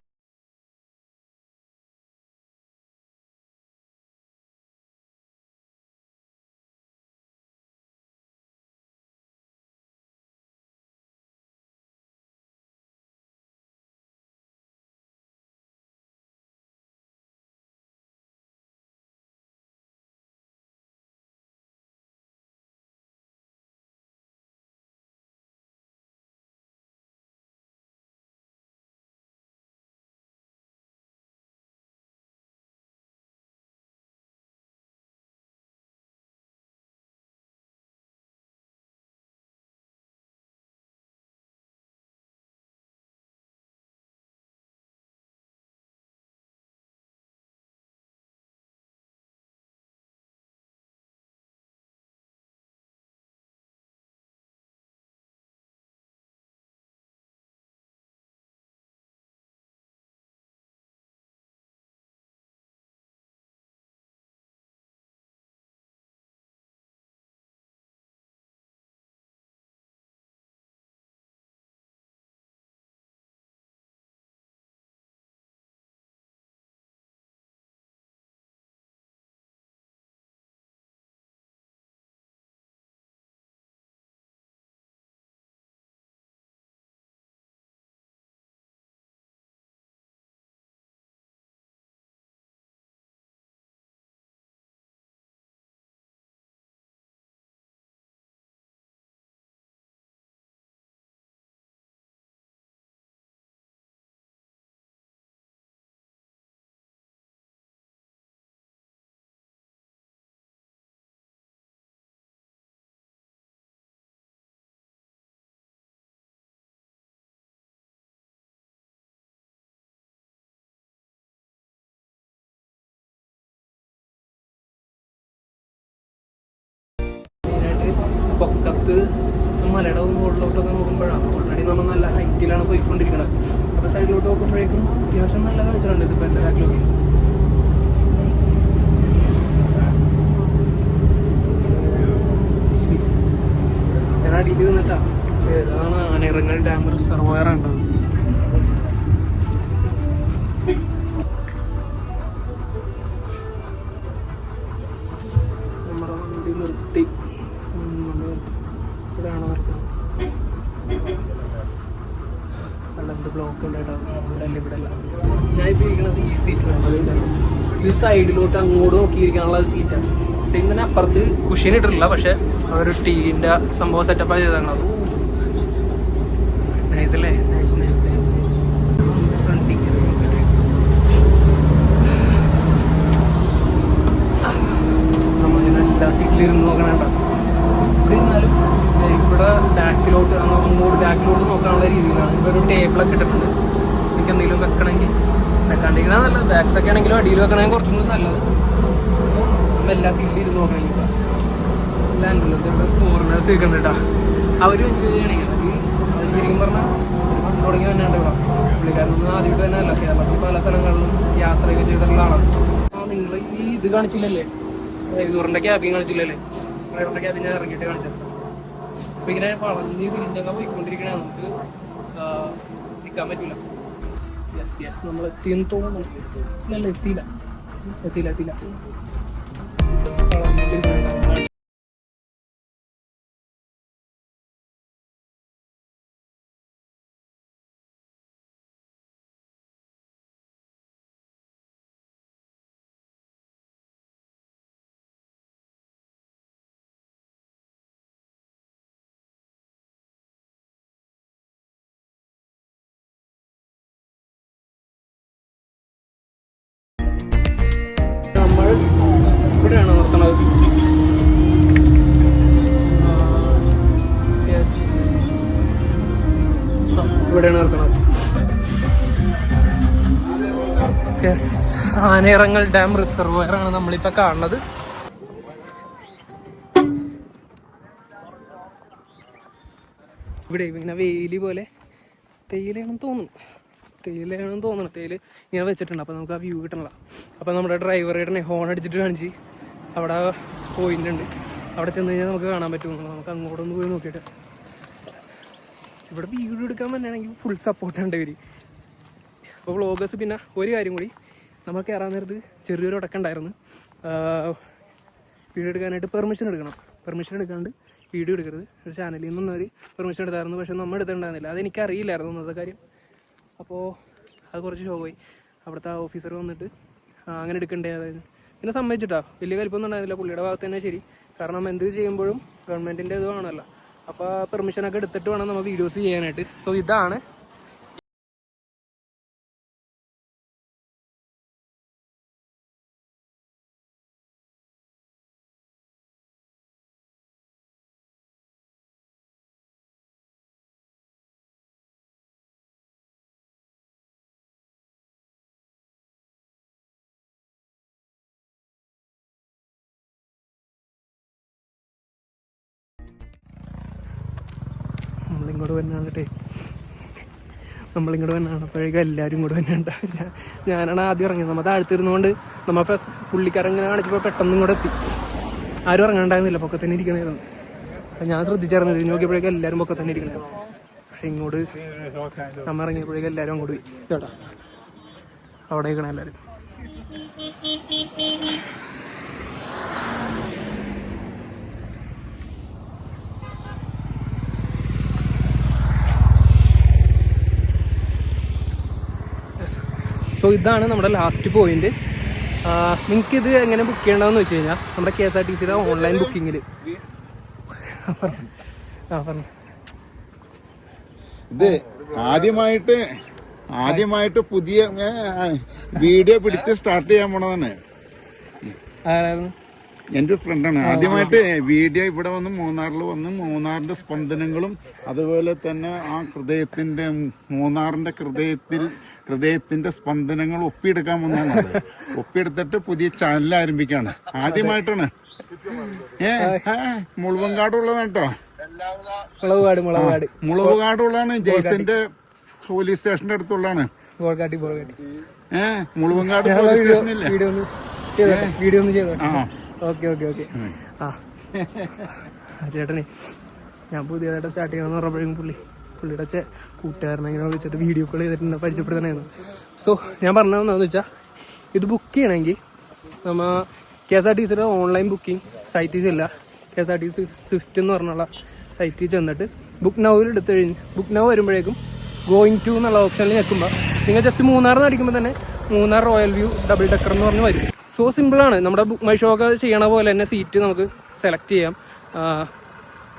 പൊക്കത്ത് മലയുടെ മുകളിലോട്ടൊക്കെ നോക്കുമ്പോഴാണ് ഓൾറെഡി നമ്മൾ നല്ല ഹൈറ്റിലാണ് പോയിക്കൊണ്ടിരിക്കുന്നത്. അപ്പോൾ സൈഡിലോട്ട് നോക്കുമ്പോഴേക്കും അത്യാവശ്യം നല്ല കാഴ്ചകളുണ്ട്. ഇതിപ്പോൾ എൻ്റെ ബാക്കിലൊക്കെ ഞാൻ അടിയിൽ നിന്നിട്ടാ ഏതാണ് ആനയിറങ്ങൽ ഡാം റിസർവോയർ ഉണ്ടത്. നമ്മുടെ വണ്ടി നിർത്തി ഇവിടെയാണ് നിർത്തുന്നത്. എന്ത് ബ്ലോക്ക് ഉണ്ടായിട്ടാണ് ഇവിടെ അല്ല. ഞാൻ ഇപ്പോൾ ഇരിക്കുന്നത് ഈ സീറ്റിലാണ്. ഈ സൈഡിലോട്ട് അങ്ങോട്ട് നോക്കിയിരിക്കാനുള്ള സീറ്റാണ്. സെയിം തന്നെ അപ്പുറത്ത് കുഷ്യൻ ഇട്ടിട്ടില്ല, പക്ഷെ ഒരു ടീവിൻ്റെ സംഭവം സെറ്റപ്പ് ചെയ്തതാണ്. നൈസ് അല്ലേ? Nice nice nice nice. ഫ്രണ്ടിൽ നമ്മളിങ്ങനെ എല്ലാ സീറ്റിലിരുന്ന് നോക്കണേണ്ട. ഇവിടെ ഇരുന്നാലും ഇവിടെ ബാക്കിലോട്ട് അങ്ങോട്ട് ബാക്കിലോട്ട് നോക്കാനുള്ള രീതിയിലാണ്. ഇവിടെ ഒരു ടേബിളൊക്കെ ഇട്ടിട്ടുണ്ട്. എനിക്ക് എന്തെങ്കിലും വെക്കണമെങ്കിൽ വെക്കാണ്ടിരിക്കണ നല്ലത്. ബാഗ്സൊക്കെ ആണെങ്കിലും അടിയിൽ വെക്കണമെങ്കിൽ കുറച്ചും കൂടി നല്ലത്. നമ്മൾ എല്ലാ സീറ്റിലും ഇരുന്ന് നോക്കണമെങ്കിൽ ലാൻഡിലൊക്കെ ഇവിടെ ഫോറിനേഴ്സ് ഇരിക്കുന്നുണ്ട് കേട്ടോ. അവരും എൻജോയ് ചെയ്യണമെങ്കിൽ അത് ശരിക്കും പറഞ്ഞാൽ തുടങ്ങി തന്നെയുണ്ട് ഇവിടെ. പുള്ളിക്കാരനൊന്നും ആദ്യമായിട്ട് തന്നെ അല്ല, കേരളത്തിൽ പല സ്ഥലങ്ങളിലും യാത്രയൊക്കെ ചെയ്തിട്ടുള്ള ആളാണ്. ആ നിങ്ങൾ ഈ ഇത് കാണിച്ചില്ലല്ലേ, ഡ്രൈവറിൻ്റെ ക്യാബിൻ കാണിച്ചില്ലല്ലേ? ഡ്രൈവറിൻ്റെ ക്യാബിൻ ഞാൻ ഇറങ്ങിയിട്ട് കാണിച്ചത്. അപ്പോൾ ഇങ്ങനെ വളഞ്ഞ് തിരിഞ്ഞൊക്കെ പോയിക്കൊണ്ടിരിക്കണേ, നമുക്ക് നിൽക്കാൻ പറ്റില്ല. യെസ് യെസ്, നമ്മൾ എത്തിയെന്ന് തോന്നുന്നു. ഇല്ല എത്തിയില്ല. ഇവിടെയാണ് നിർത്തണത്. ഇവിടെയാണ് നിർത്തണത്. യെസ്, ആനയിറങ്ങൽ ഡാം റിസർവോയർ ആണ് നമ്മളിപ്പോൾ കാണുന്നത്. ഇവിടെ ഇങ്ങനെ വേലി പോലെ തേയിലയാണെന്ന് തോന്നുന്നു. തേയില ഇങ്ങനെ വെച്ചിട്ടുണ്ട്. അപ്പോൾ നമുക്ക് ആ വ്യൂ കിട്ടണില്ല. അപ്പോൾ നമ്മുടെ ഡ്രൈവറുടെ ഹോൺ അടിച്ചിട്ട് കാണിച്ച് അവിടെ പോയിന്റ് ഉണ്ട്. അവിടെ ചെന്ന് കഴിഞ്ഞാൽ നമുക്ക് കാണാൻ പറ്റും. നമുക്ക് അങ്ങോട്ടൊന്ന് പോയി നോക്കിയിട്ട് ഇവിടെ വീഡിയോ എടുക്കാൻ തന്നെയാണെങ്കിൽ ഫുൾ സപ്പോർട്ടുണ്ട് ഇവർ. അപ്പോൾ വ്ളോഗേഴ്സ് പിന്നെ ഒരു കാര്യം കൂടി, നമ്മൾ കയറാൻ നേരത്ത് ചെറിയൊരു ഉടക്കുണ്ടായിരുന്നു. വീഡിയോ എടുക്കാനായിട്ട് പെർമിഷൻ എടുക്കണം. പെർമിഷൻ എടുക്കാണ്ട് വീഡിയോ എടുക്കരുത്. ഒരു ചാനലിൽ നിന്നൊന്നും അവർ പെർമിഷൻ എടുത്തായിരുന്നു, പക്ഷെ നമ്മൾ എടുത്തിട്ടുണ്ടായിരുന്നില്ല. അതെനിക്കറിയില്ലായിരുന്നു ഒന്നത്തെ കാര്യം. അപ്പോൾ അത് കുറച്ച് ഷോക്കായി. അവിടുത്തെ ഓഫീസർ വന്നിട്ട് അങ്ങനെ എടുക്കണ്ടേ, അതായത് പിന്നെ സമ്മതിച്ചിട്ടാ വലിയ കലിപ്പൊന്നും ഉണ്ടായിരുന്നില്ല. പുള്ളിയുടെ ഭാഗത്ത് തന്നെ ശരി. കാരണം എന്ത് ചെയ്യുമ്പോഴും ഗവൺമെൻറ്റിൻ്റെ ഇത് വേണമല്ലോ. അപ്പോൾ പെർമിഷനൊക്കെ എടുത്തിട്ട് വേണം നമ്മൾ വീഡിയോസ് ചെയ്യാനായിട്ട്. സോ ഇതാണ് നമ്മളിങ്ങോട്ട് വന്നാണ് നമ്മളിങ്ങോട്ട് വന്നാണ്. അപ്പോഴേക്കും എല്ലാവരും ഇങ്ങോട്ട് വന്നുണ്ട്. ഞാനാണ് ആദ്യം ഇറങ്ങിയത്. നമ്മൾ താഴ്ത്തിരുന്നുകൊണ്ട് നമ്മൾ പുള്ളിക്കാരങ്ങനെ കാണിച്ചപ്പോൾ പെട്ടെന്ന് ഇങ്ങോട്ട് എത്തി. ആരും ഇറങ്ങണ്ടായിരുന്നില്ല, പൊക്കെ തന്നെ ഇരിക്കണമായിരുന്നു. അപ്പം ഞാൻ ശ്രദ്ധിച്ചായിരുന്നു. ഇത് നോക്കിയപ്പോഴേക്കും എല്ലാവരും പൊക്കെ തന്നെ ഇരിക്കണമായിരുന്നു. പക്ഷെ ഇങ്ങോട്ട് നമ്മൾ ഇറങ്ങിയപ്പോഴേക്കും എല്ലാവരും അങ്ങോട്ട് പോയി. കേട്ടോ അവിടെ ഇരിക്കണം എല്ലാവരും. സോ ഇതാണ് നമ്മുടെ ലാസ്റ്റ് പോയിന്റ്. നിങ്ങൾക്കിത് എങ്ങനെ ബുക്ക് ചെയ്യണമെന്ന് വെച്ച് കഴിഞ്ഞാൽ നമ്മുടെ KSRTCയുടെ ഓൺലൈൻ ബുക്കിങ്ങിൽ ഇത് ആദ്യമായിട്ട് പുതിയ വീഡിയോ പിടിച്ച് സ്റ്റാർട്ട് ചെയ്യാൻ പോണതാണ്. എൻ്റെ ഒരു ഫ്രണ്ടാണ്. ആദ്യമായിട്ട് വീഡിയോ ഇവിടെ വന്ന് മൂന്നാറിൽ വന്ന് മൂന്നാറിന്റെ സ്പന്ദനങ്ങളും അതുപോലെ തന്നെ ആ മൂന്നാറിന്റെ ഹൃദയത്തിന്റെ സ്പന്ദനങ്ങൾ ഒപ്പിയെടുക്കാൻ വന്നതാണ്. ഒപ്പിയെടുത്തിട്ട് പുതിയ ചാനൽ ആരംഭിക്കുകയാണ്. ആദ്യമായിട്ടാണ്. മുളവങ്കാടുള്ളതാണ് കേട്ടോ. മുളവുകാടുള്ളതാണ്. ജയ്സന്റെ പോലീസ് സ്റ്റേഷന്റെ അടുത്തുള്ളതാണ്. മുളവങ്കാട് പോലീസ് സ്റ്റേഷനില്ലേ? വീഡിയോ ഒന്ന് ചെയ്തോ. Okay okay okay. ആ ചേട്ടനെ ഞാൻ പുതിയതായിട്ട് സ്റ്റാർട്ട് ചെയ്യണമെന്ന് പറഞ്ഞപ്പോഴേക്കും പുള്ളിയുടെ കൂട്ടുകാരനെ ഇങ്ങനെ വിളിച്ചിട്ട് വീഡിയോ കോൾ ചെയ്തിട്ട് പരിചയപ്പെടുത്തണമായിരുന്നു. സോ ഞാൻ പറഞ്ഞതെന്ന് വെച്ചാൽ ഇത് ബുക്ക് ചെയ്യണമെങ്കിൽ നമ്മ KSRTCയുടെ ഓൺലൈൻ ബുക്കിംഗ് സൈറ്റിൽ ഇല്ല. KSRTC സ്വിഫ്റ്റ് എന്ന് പറഞ്ഞുള്ള സൈറ്റിൽ ചെന്നിട്ട് ബുക്ക് നൗവിൽ എടുത്തു കഴിഞ്ഞ് ബുക്ക് നൗ വരുമ്പോഴേക്കും ഗോയിങ് ടു എന്നുള്ള ഓപ്ഷനിൽ ഞെക്കുമ്പോൾ നിങ്ങൾ ജസ്റ്റ് മൂന്നാറിൽ നിന്ന് അടിക്കുമ്പോൾ തന്നെ Munnar royal view double decker എന്ന് പറഞ്ഞ് വരും. സോ സിമ്പിളാണ്. നമ്മുടെ ബുക്ക് മൈ ഷോ ഒക്കെ ചെയ്യണ പോലെ തന്നെ സീറ്റ് നമുക്ക് സെലക്ട് ചെയ്യാം.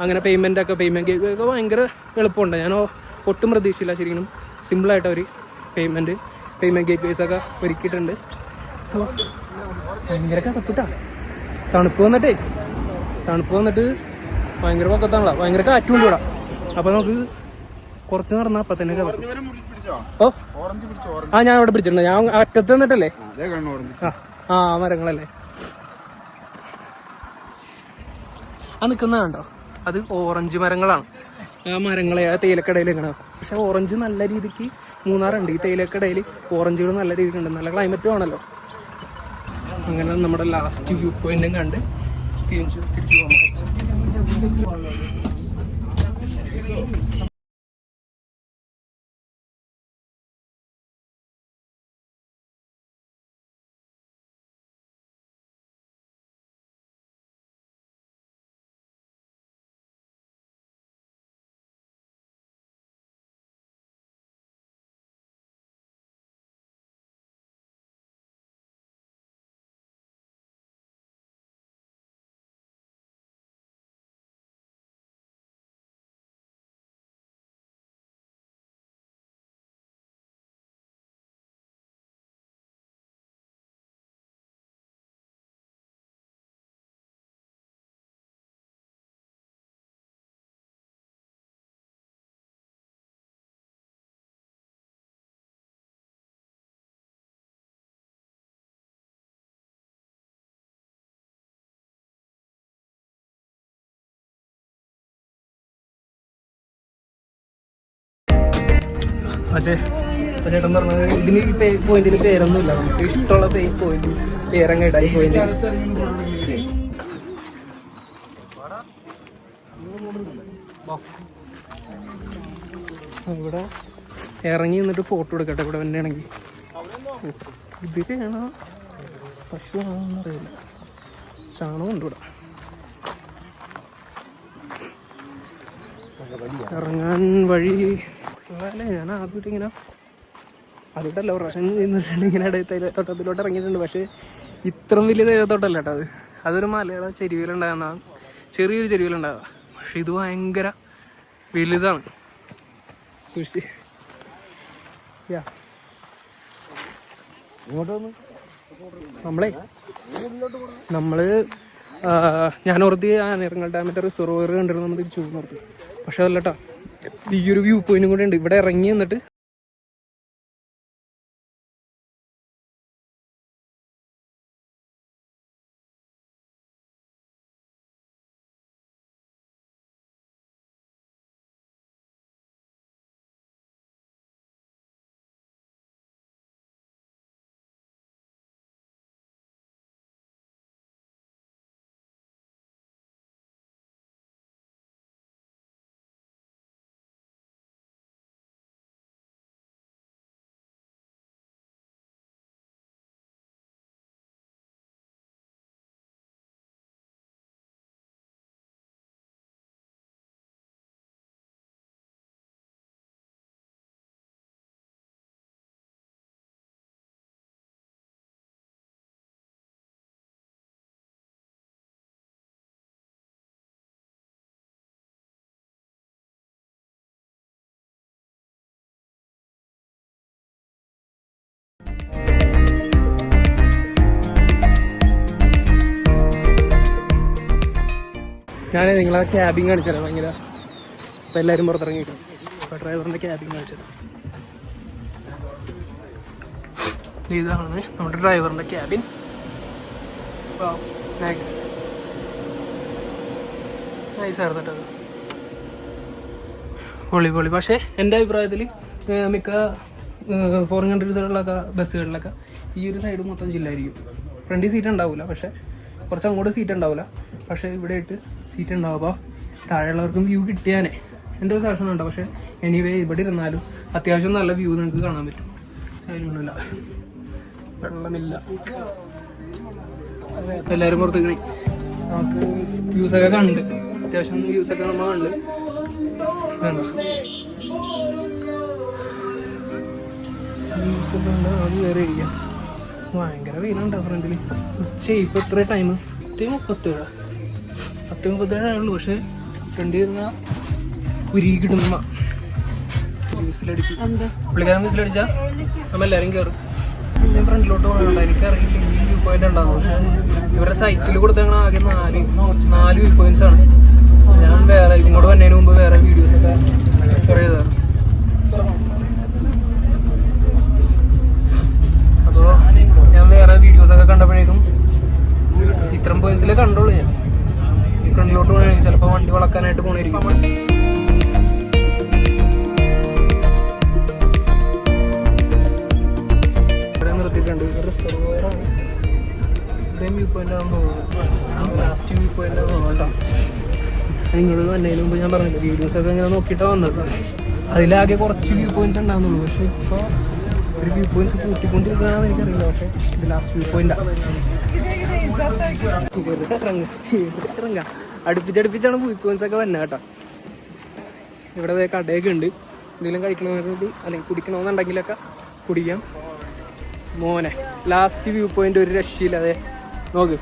അങ്ങനെ പേയ്മെൻ്റ് ഒക്കെ ഭയങ്കര എളുപ്പമുണ്ട്. ഞാൻ ഒട്ടും പ്രതീക്ഷയില്ല. ശരിക്കും സിമ്പിളായിട്ട് അവർ പേയ്മെൻറ്റ് ഗേറ്റ് വേസ് ഒക്കെ ഒരുക്കിയിട്ടുണ്ട്. സോ ഭയങ്കര കഥപ്പിട്ടാ. തണുപ്പ് വന്നിട്ട് ഭയങ്കര പൊക്കത്താണല്ലോ. ഭയങ്കര കാറ്റും ഉണ്ട് ഇവിടെ. അപ്പോൾ നമുക്ക് കുറച്ച് നടന്നാൽ അപ്പം തന്നെ ഞാൻ അവിടെ പിടിച്ചിട്ടുണ്ട്. ഞാൻ അറ്റത്ത് നിന്നിട്ടല്ലേ മരങ്ങളല്ലേ നിൽക്കുന്ന കണ്ടോ? അത് ഓറഞ്ച് മരങ്ങളാണ്. ആ മരങ്ങളെ ആ തേയിലക്കടയിൽ ഇങ്ങനെ. പക്ഷെ ഓറഞ്ച് നല്ല രീതിക്ക് മൂന്നാറുണ്ട്. ഈ തേയിലക്കടയിൽ ഓറഞ്ചുകൾ നല്ല രീതിക്കുണ്ട്. നല്ല ക്ലൈമറ്റും ആണല്ലോ. അങ്ങനെ നമ്മുടെ ലാസ്റ്റ് വ്യൂ പോയിന്റും കണ്ട് തിരിച്ചു പോകാം. ചേട്ടൻ പറഞ്ഞത് ഇതിന് ഈ പോയിന്റിന് പേരൊന്നുമില്ല. നമുക്ക് ഇഷ്ടമുള്ള പോയിന്റ് പേരങ്ങ ഇടായി പോയിന്റ്. ഇവിടെ ഇറങ്ങി നിന്നിട്ട് ഫോട്ടോ എടുക്കട്ടെ. ഇവിടെ തന്നെയാണെങ്കിൽ ഇതിലാണ് പശു ആണെന്ന് അറിയില്ല. ചാണകമുണ്ട് ഇവിടെ. ഇറങ്ങാൻ വഴി അല്ലേ? ഞാൻ ആദ്യമായിട്ട് ഇങ്ങനെ അതിട്ടല്ല പ്രശ്നം ചെയ്യുന്നുണ്ട്. ഇങ്ങനെ തോട്ടത്തിലോട്ട് ഇറങ്ങിയിട്ടുണ്ട്. പക്ഷേ ഇത്രയും വലിയ തേയിലത്തോട്ടല്ല കേട്ടോ. അതൊരു മലയാളം ചെരുവിലുണ്ടാകുന്നതാണ്. ചെറിയൊരു ചെരുവിലുണ്ടാകുക. പക്ഷെ ഇത് ഭയങ്കര വലുതാണ്. നമ്മള് ഞാൻ ഓർത്തി ആനേറങ്ങൽ ഡാമിന്റെ റിസർവർ കണ്ടിരുന്നു. നമ്മൾ തിരിച്ചു നോർത്തി. പക്ഷെ അതല്ല കേട്ടോ, ഈ ഒരു വ്യൂ പോയിന്റും കൂടെ ഉണ്ട്. ഇവിടെ ഇറങ്ങി എന്നിട്ട് ഞാൻ നിങ്ങളെ ക്യാബിങ് കാണിച്ചുതരാം. ഭയങ്കര ഇപ്പം എല്ലാവരും പുറത്തിറങ്ങിയിട്ടു. അപ്പോൾ ഡ്രൈവറിൻ്റെ ക്യാബിങ് കാണിച്ചുതരാം. ഇതാണ് നമ്മുടെ ഡ്രൈവറിൻ്റെ ക്യാബിൻ. നൈസായിരുന്നു കേട്ടോ, പൊളി പൊളി. പക്ഷേ എൻ്റെ അഭിപ്രായത്തിൽ മിക്ക ഫോറിൻ കൺട്രീസുകളിലൊക്കെ ബസ്സുകളിലൊക്കെ ഈ ഒരു സൈഡ് മൊത്തം ചില്ലായിരിക്കും. ഫ്രണ്ടിൽ സീറ്റ് ഉണ്ടാവില്ല, പക്ഷേ കുറച്ച് അങ്ങോട്ട് സീറ്റ് ഉണ്ടാവില്ല. പക്ഷേ ഇവിടെ ആയിട്ട് സീറ്റ് ഉണ്ടാവുമ്പോൾ താഴെയുള്ളവർക്കും വ്യൂ കിട്ടിയാനേ എൻ്റെ ഒരു സജഷൻ ഉണ്ടോ. പക്ഷേ എനിവേ ഇവിടെ ഇരുന്നാലും അത്യാവശ്യം നല്ല വ്യൂ നിങ്ങൾക്ക് കാണാൻ പറ്റും. അതിലൊന്നുമില്ല, വെള്ളമില്ല, എല്ലാവരും പുറത്തേക്കണേ. നമുക്ക് വ്യൂസൊക്കെ കണ്ട്, അത്യാവശ്യം വ്യൂസൊക്കെ നമ്മൾ കണ്ട് അത് കയറി ഇരിക്കാം. ഭയങ്കര വെയിലുണ്ടോ ഫ്രണ്ടിൽ. ഇപ്പം എത്ര ടൈം? 10:37 ആയുള്ളൂ. പക്ഷേ ഫ്രണ്ടിൽ ഇരുന്ന ഉരുകി കിട്ടുന്ന വിസിലടിച്ച് പുള്ളിക്കാരൻ വിസിലടിച്ചാൽ നമ്മളെല്ലാവരും കയറും. ഞാൻ ഫ്രണ്ടിലോട്ട് പോകണുണ്ട്. എനിക്കറിയില്ല ഈ വ്യൂ പോയിന്റ് ഉണ്ടാകും. പക്ഷേ ഇവരുടെ സൈറ്റിൽ കൊടുത്തേക്കണ ആകെ 4 വ്യൂ പോയിന്റ്സ് ആണ്. ഞാൻ വേറെ ഇങ്ങോട്ട് വന്നതിന് മുമ്പ് വേറെ വീഡിയോസൊക്കെ റെഫർ ചെയ്തതാണ്. അപ്പോൾ ഞാൻ വേറെ വീഡിയോസൊക്കെ കണ്ടപ്പോഴേക്കും ഇത്രയും പോയിന്റ്സിലേ കണ്ടോളൂ. ഞാൻ ഈ ഫ്രണ്ടിലോട്ട് പോകണമെങ്കിൽ ചിലപ്പോൾ വണ്ടി വളക്കാനായിട്ട് പോകണമായിരിക്കും. ഇവിടെ നിർത്തിയിട്ടുണ്ട്. റിസർവോയറാണ്. ഇത്രയും വ്യൂ പോയിന്റ് ആണെന്ന് തോന്നുന്നു. ലാസ്റ്റ് വ്യൂ പോയിന്റ് ആണെന്ന് തോന്നുന്നു കേട്ടോ. നിങ്ങളോട് വന്നതിന് മുമ്പ് ഞാൻ പറഞ്ഞില്ല, വീഡിയോസൊക്കെ ഇങ്ങനെ നോക്കിയിട്ടാണ് വന്നത്. അതിലാകെ കുറച്ച് വ്യൂ പോയിന്റ്സ് ഉണ്ടാകുന്നുള്ളൂ. പക്ഷേ ഇപ്പോൾ ഒരു വ്യൂ പോയിന്റ്സ് കൂട്ടിക്കൊണ്ടിരിക്കുകയാണെന്ന് എനിക്കറിയില്ല. പക്ഷേ ഇത് ലാസ്റ്റ് വ്യൂ പോയിന്റാണ്. ഇറങ്ങാം. അടുപ്പിച്ചടുപ്പിച്ചാണ് വ്യൂ പോയിന്റ്സ് ഒക്കെ വന്നത് കേട്ടോ. ഇവിടെ കടയൊക്കെ ഉണ്ട്. എന്തെങ്കിലും കഴിക്കണമെങ്കിൽ അല്ലെങ്കിൽ കുടിക്കണമെന്നുണ്ടെങ്കിലൊക്കെ കുടിക്കാം. മോനെ ലാസ്റ്റ് വ്യൂ പോയിന്റ് ഒരു രക്ഷയില്ല. അതെ നോക്ക്.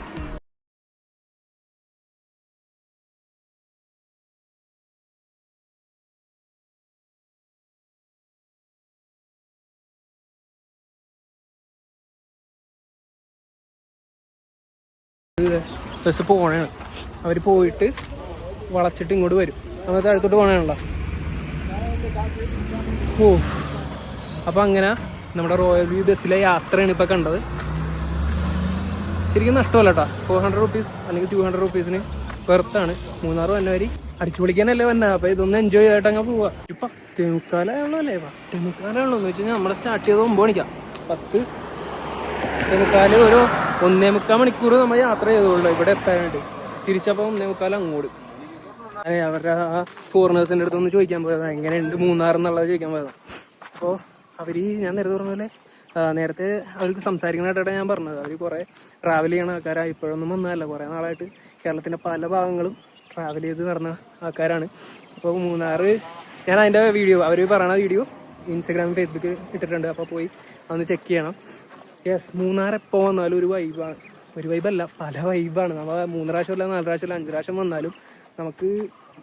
ബസ് പോകണേണ്. അവർ പോയിട്ട് വളച്ചിട്ട് ഇങ്ങോട്ട് വരും. നമ്മൾ താഴത്തോട്ട് പോകണേണല്ലോ. ഓ, അപ്പോൾ അങ്ങനെ നമ്മുടെ റോയൽ വ്യൂ ബസ്സിലെ യാത്രയാണ് ഇപ്പോൾ കണ്ടത്. ശരിക്കും നഷ്ടമല്ല കേട്ടോ. 400 റുപ്പീസ് അല്ലെങ്കിൽ 200 റുപ്പീസിന് വെർത്താണ്. മൂന്നാർ വന്ന വരി അടിച്ചു പൊളിക്കാനല്ലേ വന്നത്. അപ്പോൾ ഇതൊന്ന് എൻജോയ് ചെയ്തിട്ട് അങ്ങ് പോവാം. ഇപ്പം 10:45 അല്ലേ? 10:45 എന്ന് വെച്ച് കഴിഞ്ഞാൽ നമ്മൾ സ്റ്റാർട്ട് ചെയ്ത് 9 മണിക്കാണ്. 10:45 ഒരു 1.25 മണിക്കൂർ നമ്മൾ യാത്ര ചെയ്തോളൂ ഇവിടെ എത്താനായിട്ട്. തിരിച്ചപ്പോൾ 1.25 അങ്ങോട്ട്. അവരുടെ ആ ഫോറിനേഴ്സിൻ്റെ അടുത്തൊന്ന് ചോദിക്കാൻ പോയതാണ്, എങ്ങനെയുണ്ട് മൂന്നാർ എന്നുള്ളത് ചോദിക്കാൻ പോയതാണ്. അപ്പോൾ അവർ ഞാൻ നേരത്തെ പറഞ്ഞ പോലെ നേരത്തെ അവർക്ക് സംസാരിക്കാനായിട്ടാണ് ഞാൻ പറഞ്ഞത്. അവർ കുറേ ട്രാവൽ ചെയ്യണ ആൾക്കാരാണ്. ഇപ്പോഴൊന്നും വന്നതല്ല, കുറേ നാളായിട്ട് കേരളത്തിൻ്റെ പല ഭാഗങ്ങളും ട്രാവൽ ചെയ്ത് നടന്ന ആൾക്കാരാണ്. അപ്പോൾ മൂന്നാർ ഞാൻ അതിൻ്റെ വീഡിയോ അവർ പറയണ വീഡിയോ ഇൻസ്റ്റാഗ്രാമിൽ ഫേസ്ബുക്കിൽ ഇട്ടിട്ടുണ്ട്. അപ്പോൾ പോയി ഒന്ന് ചെക്ക് ചെയ്യണം. യെസ്, മൂന്നാർ എപ്പോൾ വന്നാലും ഒരു വൈബാണ്. ഒരു വൈബല്ല, പല വൈബാണ്. നമ്മൾ 3 പ്രാവശ്യമല്ല 4 പ്രാവശ്യമല്ല 5 പ്രാവശ്യം വന്നാലും നമുക്ക്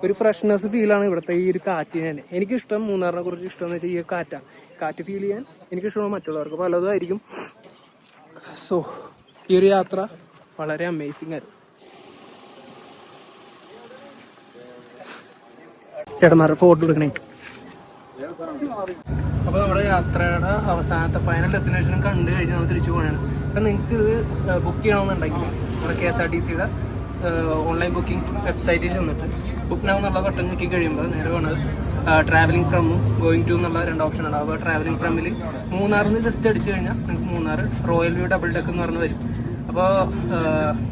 ഒരു ഫ്രഷ്നെസ് ഫീലാണ് ഇവിടുത്തെ ഈ ഒരു കാറ്റിന് തന്നെ. എനിക്കിഷ്ടം മൂന്നാറിനെ കുറിച്ച് ഇഷ്ടം എന്ന് വെച്ചാൽ ഈ കാറ്റാണ്. കാറ്റ് ഫീൽ ചെയ്യാൻ എനിക്കിഷ്ടമാണ്. മറ്റുള്ളവർക്ക് പലതും ആയിരിക്കും. സോ ഈ ഒരു യാത്ര വളരെ അമേസിങ് ആയിരുന്നു. ചേട്ടന്മാരുടെ ഫോട്ടോ എടുക്കണേ. അപ്പോൾ നമ്മുടെ യാത്രയുടെ അവസാനത്തെ ഫൈനൽ ഡെസ്റ്റിനേഷൻ കണ്ടു കഴിഞ്ഞാൽ നമ്മൾ തിരിച്ചു പോകണം. അപ്പം നിങ്ങൾക്ക് ഇത് ബുക്ക് ചെയ്യണമെന്നുണ്ടെങ്കിൽ നമ്മുടെ KSRTCയുടെ ഓൺലൈൻ ബുക്കിംഗ് വെബ്സൈറ്റിൽ ചെന്നിട്ട് ബുക്ക് നൗ എന്നുള്ള ബട്ടൺ നോക്കി കഴിയുമ്പോൾ നേരെ വേണത് ട്രാവലിംഗ് ഫ്രമും ഗോയിങ് ടു എന്നുള്ള 2 ഓപ്ഷൻ ഉണ്ടാവും. അപ്പോൾ ട്രാവലിംഗ് ഫ്രമിൽ മൂന്നാറിൽ നിന്ന് ജസ്റ്റ് അടിച്ചു കഴിഞ്ഞാൽ നിങ്ങൾക്ക് Munnar royal view double deck എന്ന് പറഞ്ഞ് വരും. അപ്പോൾ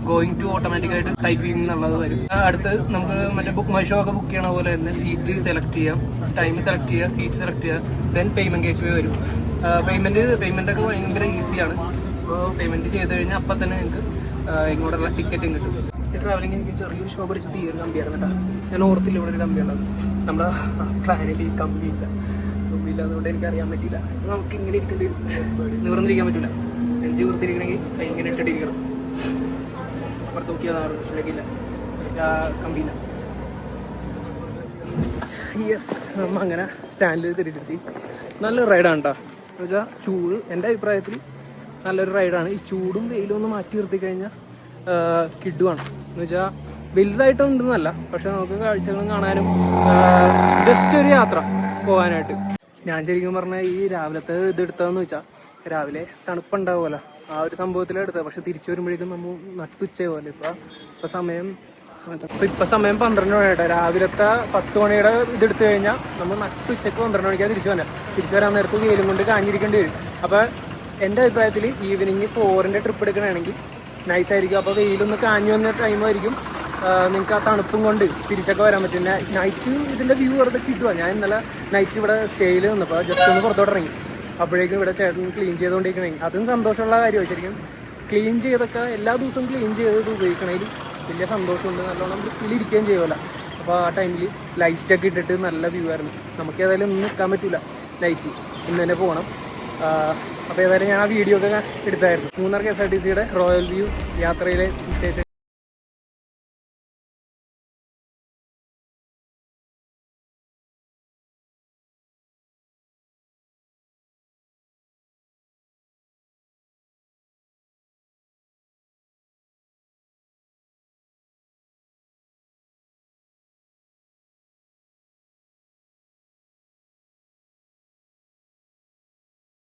ഗോയിങ് ടു ഓട്ടോമാറ്റിക്കായിട്ട് സൈറ്റ് വ്യൂയിങ് എന്നുള്ളത് വരും. അടുത്ത് നമുക്ക് മറ്റേ മൈ ഷോ ഒക്കെ ബുക്ക് ചെയ്യണ പോലെ തന്നെ സീറ്റ് സെലക്ട് ചെയ്യാം, ടൈം സെലക്ട് ചെയ്യുക, സീറ്റ് സെലക്ട് ചെയ്യുക, ദെൻ പേയ്മെൻറ്റ് ഗേറ്റ് വേ വരും. പേയ്മെൻറ്റൊക്കെ ഭയങ്കര ഈസിയാണ്. അപ്പോൾ പേയ്മെൻറ്റ് ചെയ്ത് കഴിഞ്ഞാൽ അപ്പം തന്നെ നിങ്ങൾക്ക് ഇങ്ങോട്ടുള്ള ടിക്കറ്റും കിട്ടും. ഈ ട്രാവലിംഗ് എനിക്ക് ചെറിയൊരു ഷോ പഠിച്ചത് ഈ ഒരു കമ്പിയായിരുന്നു കേട്ടോ. ഞാൻ ഓർത്തില്ല ഇവിടെ ഒരു കമ്പി ഉള്ളത്. നമ്മുടെ പ്ലാനിൽ ഈ കമ്പിയില്ല അതുകൊണ്ട് എനിക്കറിയാൻ പറ്റില്ല. നമുക്ക് ഇങ്ങനെ ഇരിക്കേണ്ടി വരും, നിവർന്നിരിക്കാൻ പറ്റില്ല. നെഞ്ച് കുർത്തിരിക്കണമെങ്കിൽ കൈ ഇങ്ങനെ ഇട്ടിട്ടിരിക്കണം. അപ്പുറത്ത് നോക്കിയതാണ് ഇല്ല കമ്പിയില്ല. യെസ്, നമ്മൾ അങ്ങനെ സ്റ്റാൻഡിൽ തിരിച്ചെത്തി. നല്ലൊരു റൈഡാണ് കേട്ടോ. എന്ന് വെച്ചാൽ ചൂട് എൻ്റെ അഭിപ്രായത്തിൽ നല്ലൊരു റൈഡാണ്. ഈ ചൂടും വെയിലും ഒന്ന് മാറ്റി നിർത്തി കഴിഞ്ഞാൽ കിഡുവാണ്. എന്ന് വെച്ചാൽ വലുതായിട്ടൊന്നുമല്ല, പക്ഷെ നമുക്ക് കാഴ്ചകളും കാണാനും ജസ്റ്റ് ഒരു യാത്ര പോകാനായിട്ട്. ഞാൻ ശരിക്കും പറഞ്ഞാൽ ഈ രാവിലത്തെ ഇത് എടുത്തതെന്ന് വെച്ചാൽ രാവിലെ തണുപ്പുണ്ടാവുമല്ലോ, ആ ഒരു സംഭവത്തിലെടുത്തത്. പക്ഷെ തിരിച്ചു വരുമ്പോഴേക്കും നമ്മൾ നട്ടുച്ച പോലെ ഇപ്പം സമയം 12 മണിയായിട്ട്. രാവിലത്തെ 10 മണിയുടെ ഇതെടുത്തു കഴിഞ്ഞാൽ നമ്മൾ നട്ടുച്ചയ്ക്ക് 12 മണിക്കാണ് തിരിച്ചു വരാൻ നേരത്ത് വെയിലും കൊണ്ട് കാഞ്ഞിരിക്കേണ്ടി വരും. അപ്പോൾ എൻ്റെ അഭിപ്രായത്തിൽ ഈവനിങ് 4-ന്റെ ട്രിപ്പ് എടുക്കണമെങ്കിൽ നൈസായിരിക്കും. അപ്പോൾ വെയിലൊന്ന് കാഞ്ഞു വന്ന ടൈമായിരിക്കും, നിങ്ങൾക്ക് ആ തണുപ്പും കൊണ്ട് തിരിച്ചൊക്കെ വരാൻ പറ്റും. നൈറ്റ് ഇതിൻ്റെ വ്യൂ വെറുതെ കിട്ടുക. ഞാൻ ഇന്നലെ നൈറ്റ് ഇവിടെ സ്റ്റേയിൽ നിന്നപ്പോൾ ജസ്റ്റ് ഒന്ന് പുറത്തോട്ട് ഇറങ്ങി. അപ്പോഴേക്കും ഇവിടെ ചേട്ടൻ ക്ലീൻ ചെയ്തുകൊണ്ടിരിക്കണമെങ്കിൽ അതും സന്തോഷമുള്ള കാര്യമാണ്. ശരിക്കും ക്ലീൻ ചെയ്തൊക്കെ എല്ലാ ദിവസവും ക്ലീൻ ചെയ്ത് ഉപയോഗിക്കണമെങ്കിൽ വലിയ സന്തോഷമുണ്ട്. നല്ലോണം വൃത്തിയിലിരിക്കുകയും ചെയ്യുമല്ലോ. അപ്പോൾ ആ ടൈമിൽ ലൈറ്റൊക്കെ ഇട്ടിട്ട് നല്ല വ്യൂ ആയിരുന്നു. നമുക്ക് ഏതായാലും ഒന്നും നിൽക്കാൻ പറ്റില്ല നൈറ്റ്, ഇന്ന് തന്നെ പോകണം. അപ്പോൾ ഏതായാലും ഞാൻ ആ വീഡിയോ ഒക്കെ എടുത്തായിരുന്നു. മൂന്നാർ KSRTCയുടെ റോയൽ വ്യൂ യാത്രയിലെ വിശേഷം.